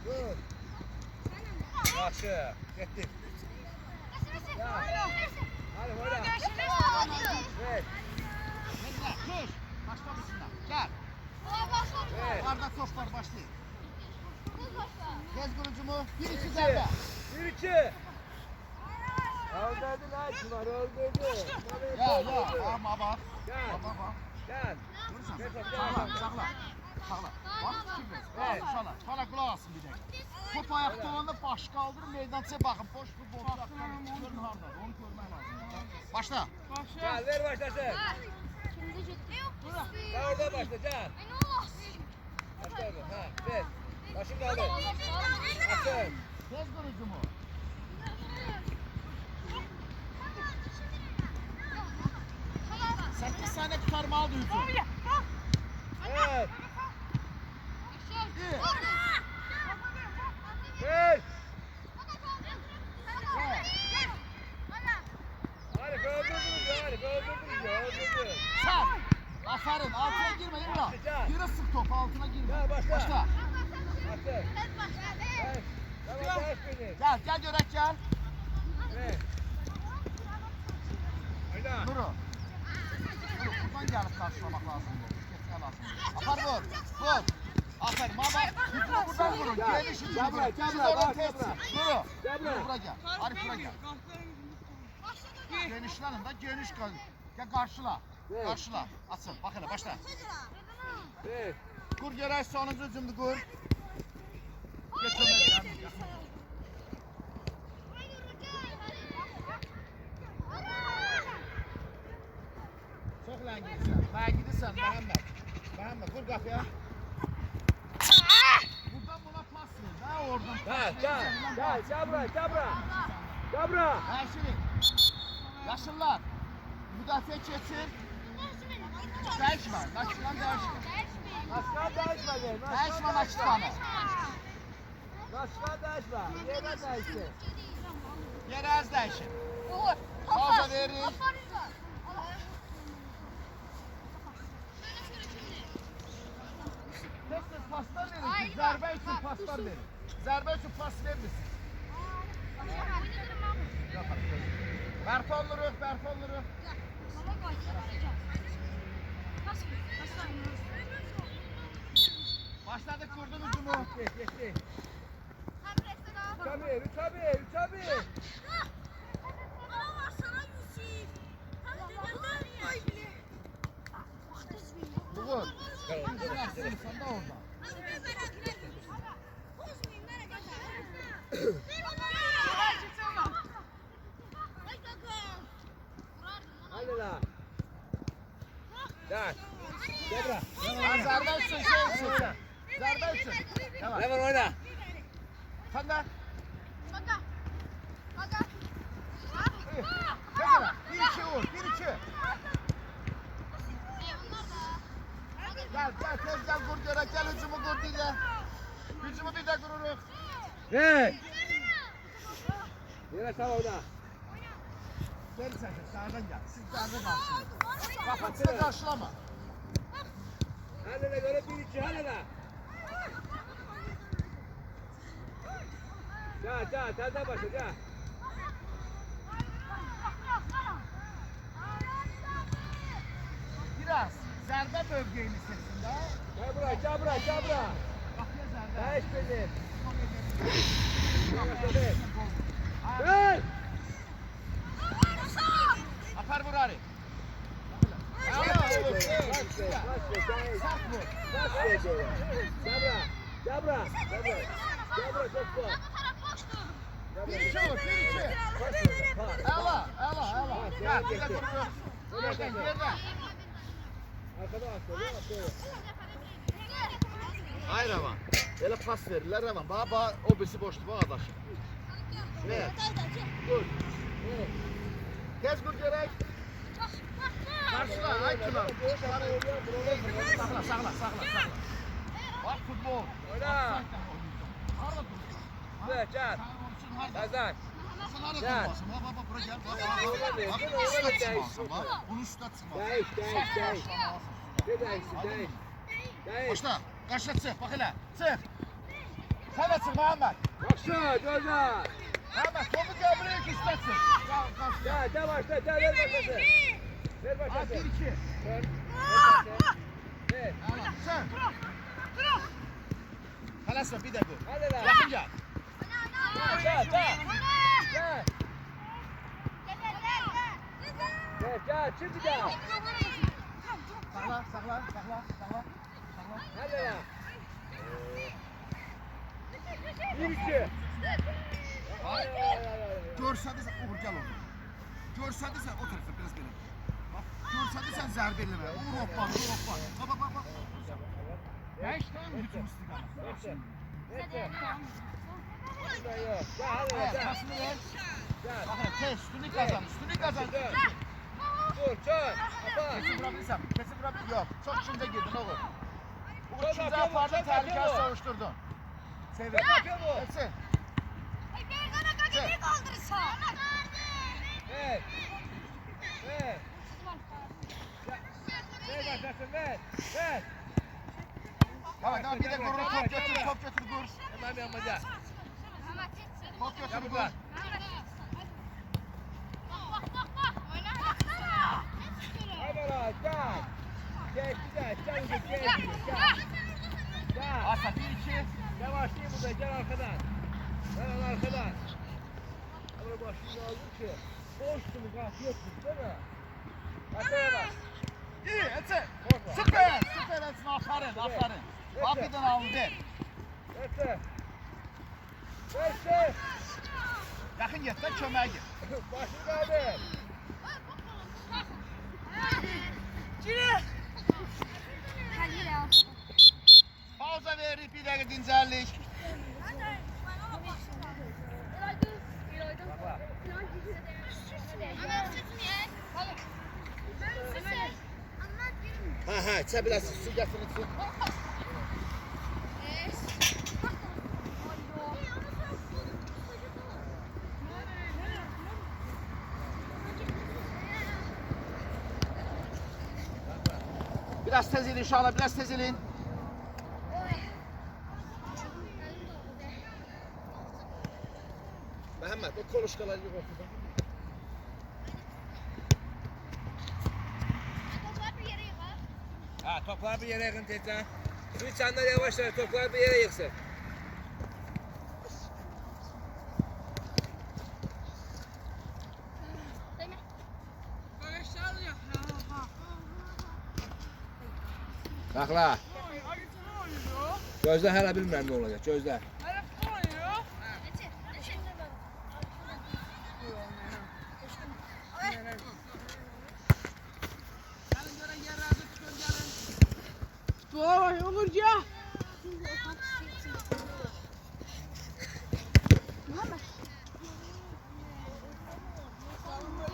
Dur. Yaxşı. Getdik. Hadi oyna. Ver. Tezlə. Koş. Başla üstünə. Gəl. Ver. Arda top var. Başlayın. Tez qırıcımı. 1-2 zərbə. 1-2. Öldürdün ha Çınar öldürdü. Ya. Ama bak. Gel. Bak. Gel. Görürsən? Geç, geç. Sağla. Bak kimi. Şala qulaq asın bir dəqiqə. Top ayaqda olanda baş qaldırın, meydançaya baxın. Boş futbol görün harda. Onu görmək lazım. Başla. Gel ver başlasın. Sen orada başla gel. Başla orada. Ha ver. Başın kaldı. Açın. Tez qırıcımı. Sekiz saniye kurtarmalı hücum. Evet. Bir. Ver. Hadi öldürdünüz ya. Sar. Aferin. Altına girme İmran. Geri sık topu altına girme. Gel, başla. Başla. Atır. Beş. Tamam, beş benim. Gel gel Görek gel. Beş. Oyna. Nuru. Nuru buradan gelip karşılamak lazım. Geçme lazım. Apar vur. Vur. Aferin. Baba. Hücumü buradan vurun. Gel. Geniş hücumü Gel vurun. buraya, gel Siz buraya, oradan bak, gel tezsin. buraya. Nuru. Gel buraya. Nuru buraya gel. Arif buraya gel. Genişlenin de geniş kal. Gel karşıla. Evet. Karşıla. Atsın. Bak hele başla. Beş. Kur Görek sonuncu hücumdu kur. Geçemedi. Çok ləngidirsən. Ləngidirsən Məhəmməd. Məhəmməd vur qapıya. Buradan buna pas ver. Də oradan pas Gel, ver. gel, gel buraya, gel buraya. Gel buraya. Həşirin. Yaşıllar. Müdafiə keçir. Dəyişmə. Naçıqdan dəyişmə. Naşkan değişmedi. Dəyişmə Naçıqdanı. Naşkan değişme. Yerine değişti. Yerə az dəyişin. Pauza verir. Tez-tez paslar verin ki, zərbə üçün paslar verin. Zərbə üçün pas vermirsiniz. Bərpa oluruq, bərpa oluruq. Başladık kurdun hücumu. Geçti. Üç abi, üç abi, üç abi. Buğur. Sen de orada. Hadi la. Gel. Gel buraya. Ha, zərbə üçün şey üçün sen. Zərbə üçün. Tamam. Hemen oyna. Sen de. Mesela 1-2 vur, 1-2. Gel, gel, tez gel kur Görek, gel hücumu kur bir de. Hücumu bir de kururuz. Hey. Yine sağ oyna. Gel sen de sağdan gel. Siz sağdan karşılayın. Kafasına karşılama. Hadi de göre bir içi hadi de. Gel gel telde başla gel. Biraz zərbə mövqeyini seçsin de. Gel buraya gel buraya gel buraya. Kapıya zərbə. Beş benim. Gel. Gel. Apar vur Arif. Ama oğlum, sert vur. Gel buraya. Gel buraya. Gel buraya çok bu. 1-2 vur, 1-2. Ela, ela, ela. Gel, bir de kururuz. Yerden, yerden. Arkada bak. Şöyle. Hayır Ravan. Elə pas verirlər Ravan. Bax, o birisi boşdur, bu adaşı. Ver. Dur. Tez kur Görek. Karşıla, ay kılar. Sakla, sakla, sakla. Bak futbol. Oyna. Harada dur. Evet gel. Kazan. Sen harada Gel. durmasın. Bak, bak, bura gel. Bak, Oyna, bak. oyna, Bak, üstə oyna, çıxmasın, bak. oyna. Bunun üstə çıxmasın. Değiş, değiş, değiş. Ne değişsin, değiş. Değiş. Başla. Qarşıla çıx, bax elə. Çıx. Sən də çıx Məhəmməd. Başla, Coca. Məhəmməd, topu gömürük üstə çıx. Gel, gel başla, gel, ver başlasın. Ver Ha, başlasın. 1-2. Ver. Ver. Əla, çıx. Tələsmə, bir də qur. Hadi lan. Yaxın gəl. Gel, gel. Gel. Gel, gel, şimdi gel. Saxla, saxla, saxla, saxla. Hadi lan. Bir iki. Görsədirsən, Uğur gəl onu. Görsədirsən, o tərəfə biraz belə. Bax, görsədirsən zərbə eləmə. Uğur hoppan, Uğur hoppan. Bax, bax, bax. Dəyişdən hücum istiqaməti. Bekle. Burada yok. Gel, hadi lan, Evet, gel. pasını ver. Gel. Bax, tez, üstünlük qazan, üstünlük qazan. Dur. Dur, çök. Kapat. Kesin vura bilirsən, kesin vura bilirsən. Yox, çox içində girdin oğul. Bu Çok ikinci yapıyor bu, aparda çok təhlükəni yapıyor bu. savuşdurdun. Sevir. Ne yapıyor bu? Etsin. Ver. Ver. Top Gel götür buradan. Hadi lan gel. Gel güzel. Gel güzel. Gel. Gel. Asa 1-2. Yavaş değil burada. Gel arkadan. Gel arkadan. Ama başını aldım ki. Boştu mu kalk yoktu değil mi? Arkaya bak. İyi Ece. Korkma. Süper. Süper Ece. Aferin. Aferin. Kapıdan aldı. Bekle. Bekle. Yakın git de köməyə git. Başını kaldır. Pauza verip bir dəqiqə dincəllik. Bak. Ha içe biraz su getirin su. Biraz tez elin uşaqlar, biraz tez elin. Mehmet o konuşkaları yok ortada. Ha toplar bir yere yıkın teyze. Su içenler yavaş yavaş toplar bir yere yıksın. Bak la. Gözler hala bilmem ne olacak. Gözler. Vay olur ya.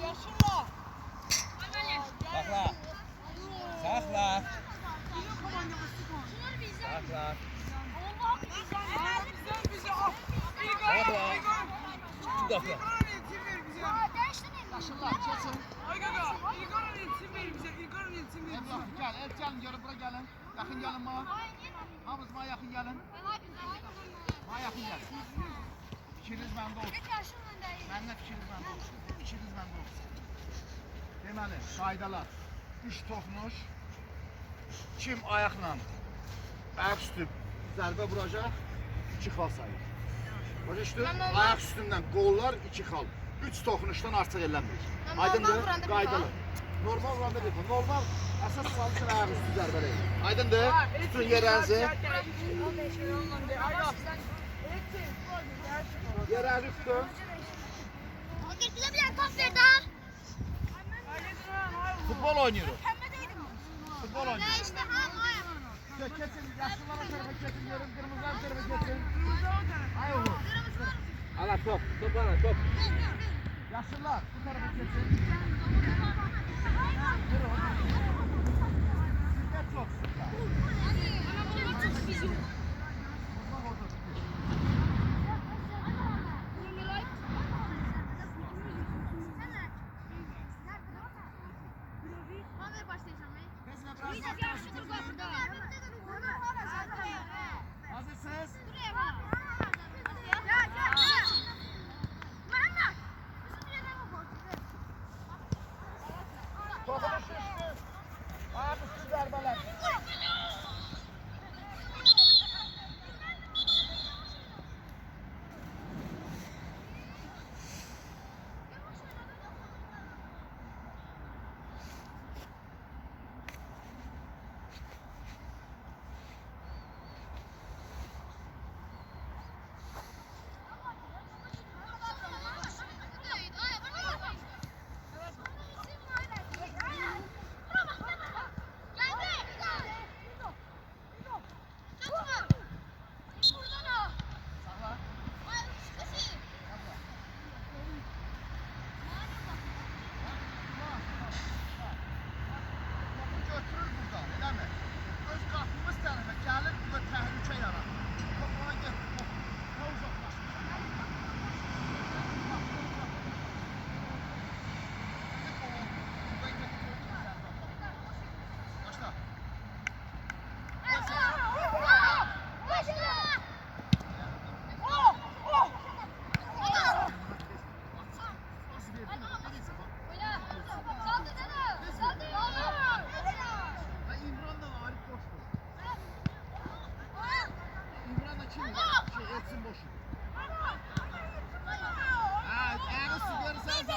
Yaşınla. Bak la. Sakla. Sakla. Sakla. Yaşlılar, keçin. Emrah, gəl, el gəlin, görün, bura gəlin. Yaxın gəlin bana. Hamınız bana yaxın gəlin. Bana yaxın gəlin. Fikriniz məndə olsun. Məndən fikriniz məndə olsun. Fikriniz məndə olsun. Deməli, qaydalar. 3 toxunuş. Kim ayaqla ayaq üstü zərbə vuracaq, 2 xal sayır. Başa düşdün? Ayaq üstündən qollar 2 xal. 3 toxunuşdan artıq eləmir. Aydındır? Qaydalı. Normal vuranda bir xal. Normal əsas salmışın ayaq üstü zərbələr. Aydındır? Tutun yerlərinizi. Yerləri tutun. Futbol oynuyoruz. Futbol oynuyoruz. Keçin, yaşlılara tərəfə keçin, görün, qırmızılar tərəfə keçin. Ay oğlum. Ala top. Top ala top. Yaşlılar, bu tərəfə keçin. Sizdə çox sizdə. Uzaq orada tutun. Hazırsınız? Toxunuş üstü. Ayaq üstü zərbələr.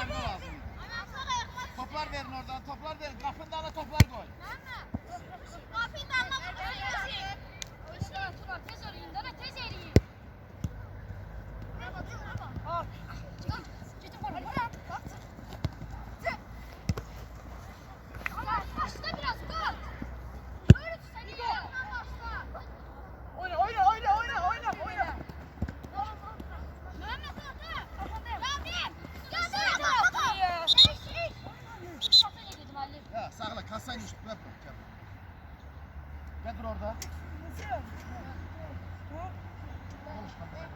verme lazım. Toplar verin oradan, toplar verin. Kapının da toplar koy. Oyna oyna oyna oyna oyna oyna. Ya sağla kasayı düştü. Ver bak. Gel. Gel dur orada. Konuş kapıda.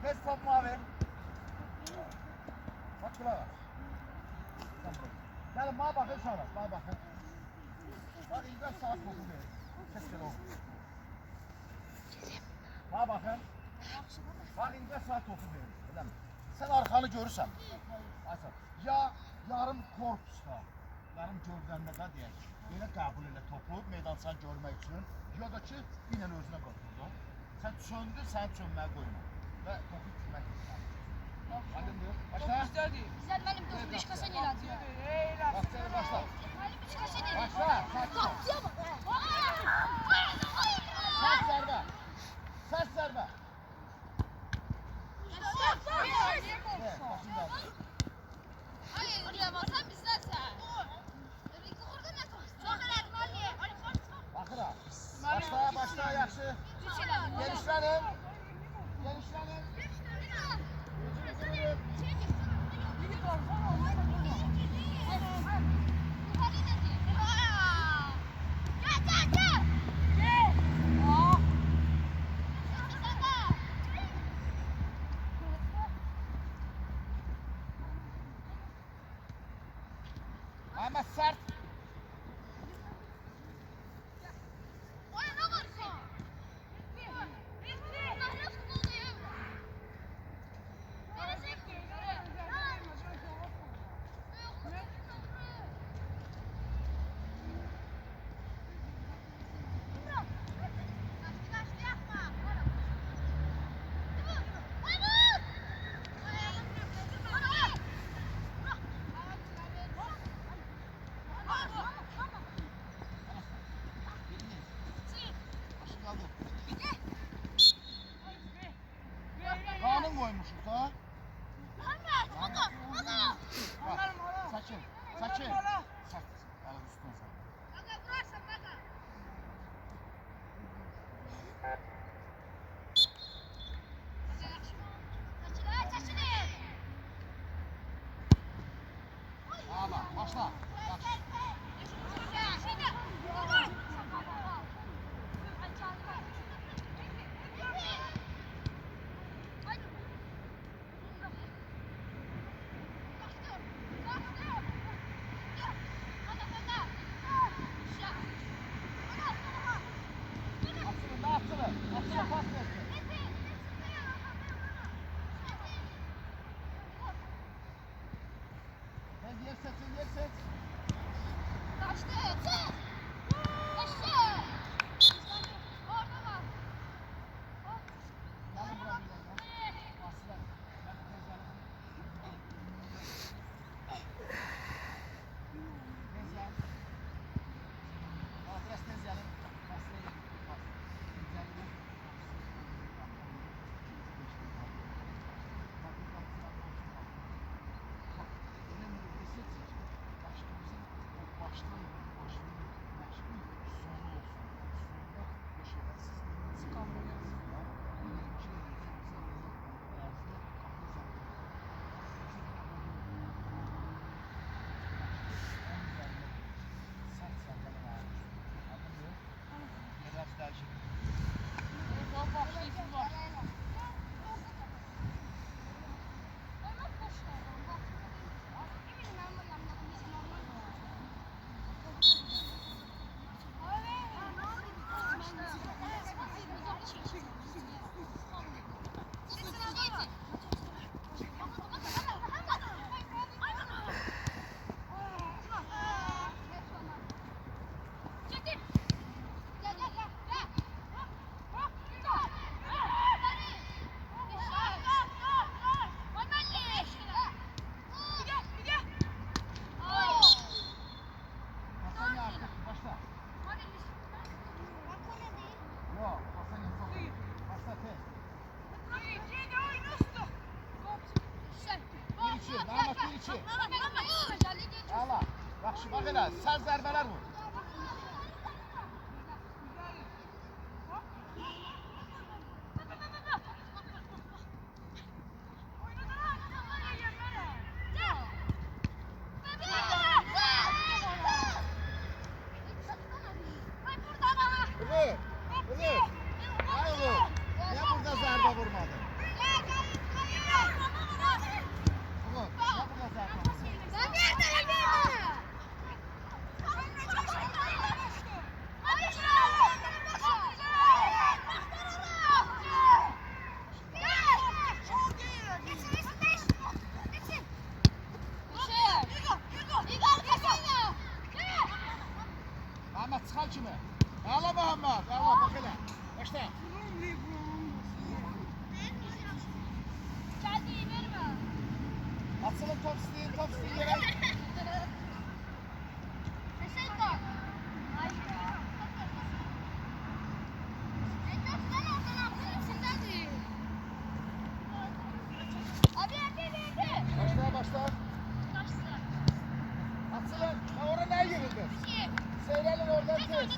Tez top mavi. Bak kulağa. Gelin bana bakın sonra. Bana bakın. Bak İlber saat topu verir. Ses gel oğlum. Bana bakın. Bak İlber saat topu verir. Öyle mi? Sen arkanı görürsen. Asıl. Ya yarım korpusda, yarım gövdəndə deyək, belə qəbul elə topu meydançanı görmək üçün, ya da ki, yine özünə qatıldı. Sən söndür, sən sönməyə qoyma. Və topu tutmək istəyir. Aydındır. Başla. Çok güzel değil. Başla. Başla. Başla. Səs zərbə. Səs zərbə. Evet, başın zərbə. Bakıra. Başla, başla, yaxşı. Genişlənin. Genişlənin. Ama sert. Kanun koymuşuz ha. Saçın, saçın. Saç, al üstüne saç. Ağla, başla. Yaxşı. Atsana, ne atsana? Atsana pas versin. Sen yer seçin, yer seç. Gelin buraya bir yana. Aslan. Ben tez yanım. Tez yan. Bak biraz tez yanım. Pasla gelin. Pas. Tez yanım. Bak bir kapısına koysun bak. Bak. Önemli bir seç. Başımızın o baştan başının başının sonu olsun. Sonunda o şeyler siz sıkamayacağız. İki. Ala. Yaxşı, bax elə, sərt zərbələr vur. Vur, vur. Ay vur. Niyə burada zərbə vurmadın? Vur, niyə burada zərbə vurmadın? Məhəmməd çıxan kimi. Əla Məhəmməd, əla, bax elə. Başla. Açılın, top istəyin yerə. Başla. Açılın, oraya nə yığıldın? Seyrəlin oradan tez.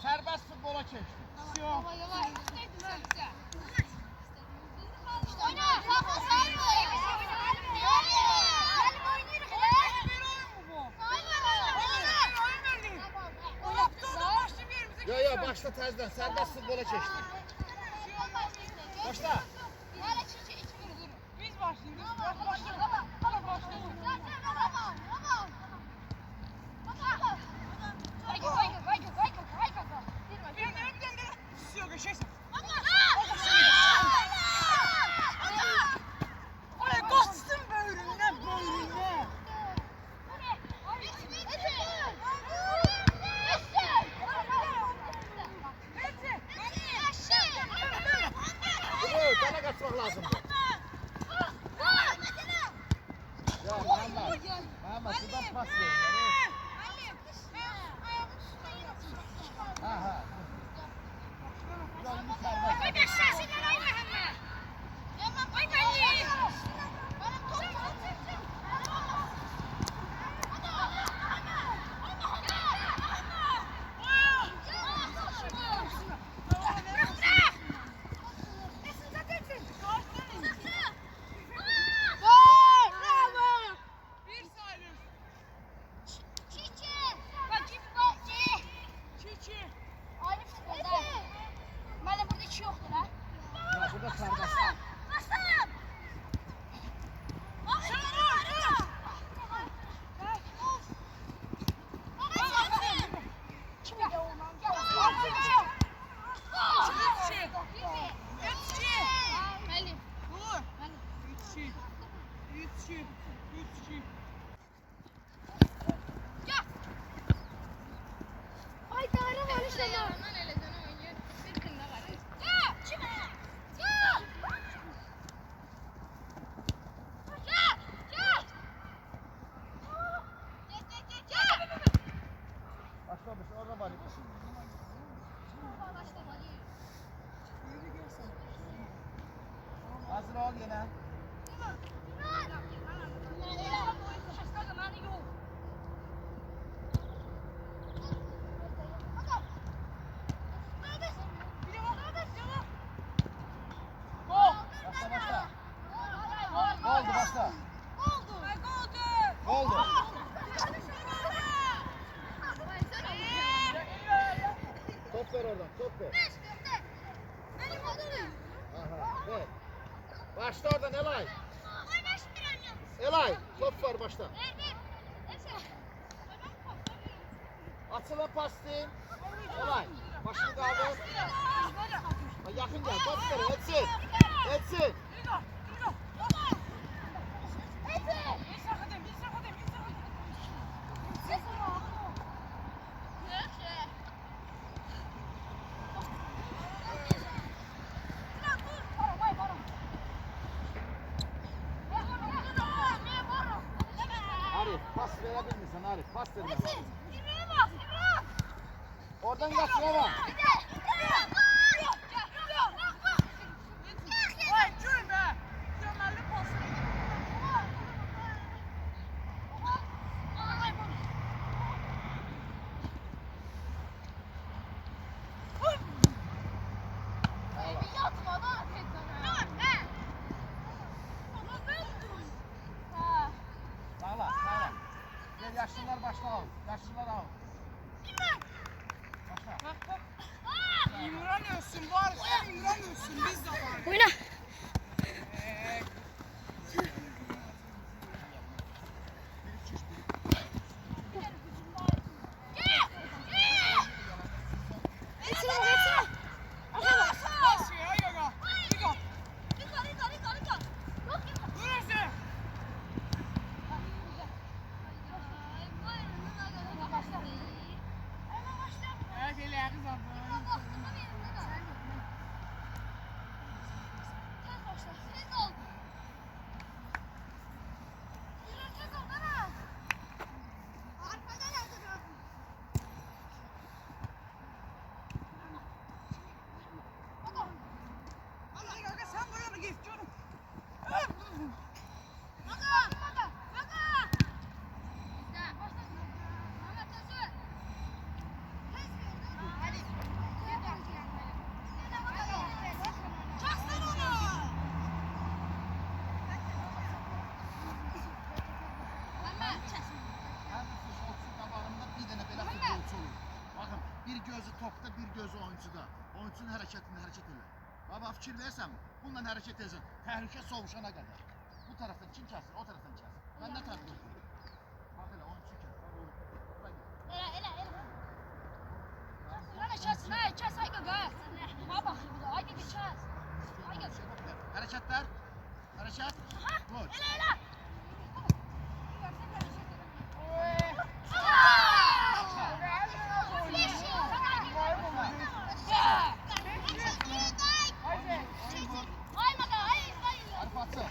Serbest futbola geçti. Yok. Yo başla tezden serbest futbola geçti. Başla. Biz başlayalım. Bana kaçmak lazım. Ya Mehmet buradan pas ver. Ha. Buradan bir serbest. Ya burada serbest. Oldu başla. Oldu. Top ver oradan, top ver. Aha, ver. Başla oradan Elay. Elay, top var başla. Açılan pas değil. Elay, başını kaldır. Ha, yakın gel, top ver, etsin. Etsin. Arif, pas verebilir misin Arif? Pas verin. Oradan kaçırama. Sağla, sağla. Gel yaşlılar başla al. Yaşlılar al. Başla. İmran ölsün var. Sen İmran ölsün biz de var. Oyna. Bir gözü topta, bir gözü oyuncuda. Oyuncunun hərəkətində hərəkət elə. Baba fikir versən, bununla hərəkət edəcəksən. Təhlükə sovuşana qədər. Bu tərəfdən kim kəsir, o tərəfdən kəsir. Mən nə tərəf yoxdur? Bax elə oyuncu kəsir. Hərəkətlər. Hərəkət. Gol. Arfatı.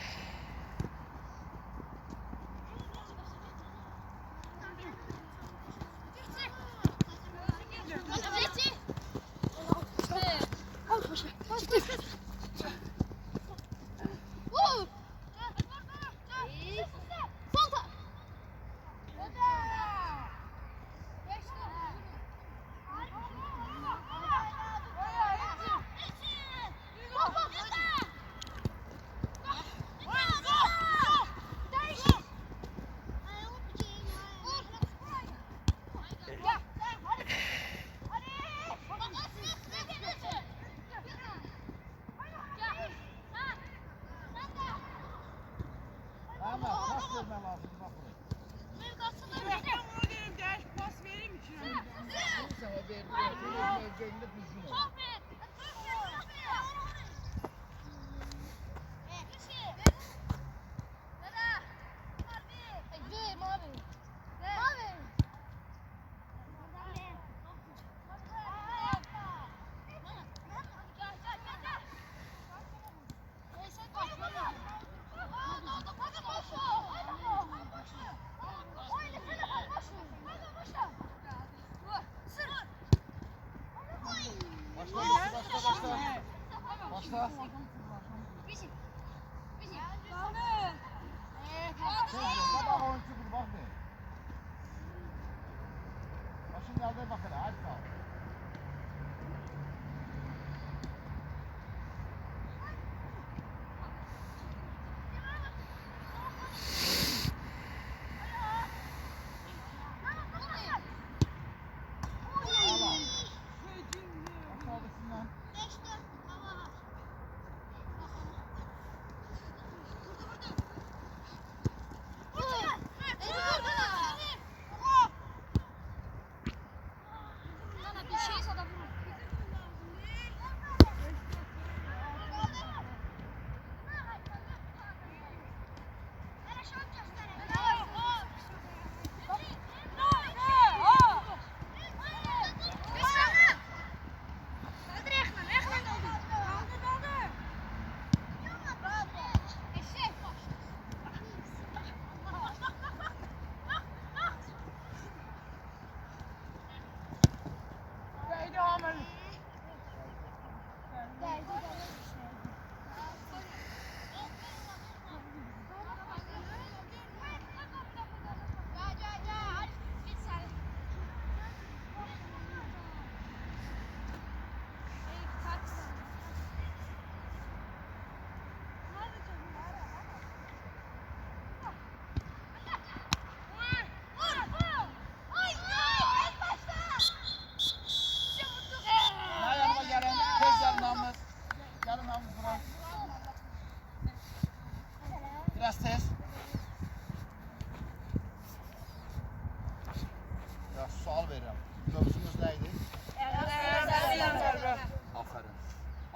Al başa. Ama pas vermem lazım bak buraya. Sen o verdiğin mevcudunda düzgün ol. Başla. Baba oyuncu bir bak be. Başın geldi bak hele hadi sağ.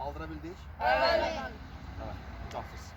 Aldırabildik? Evet. Evet. Mütəxəssiss.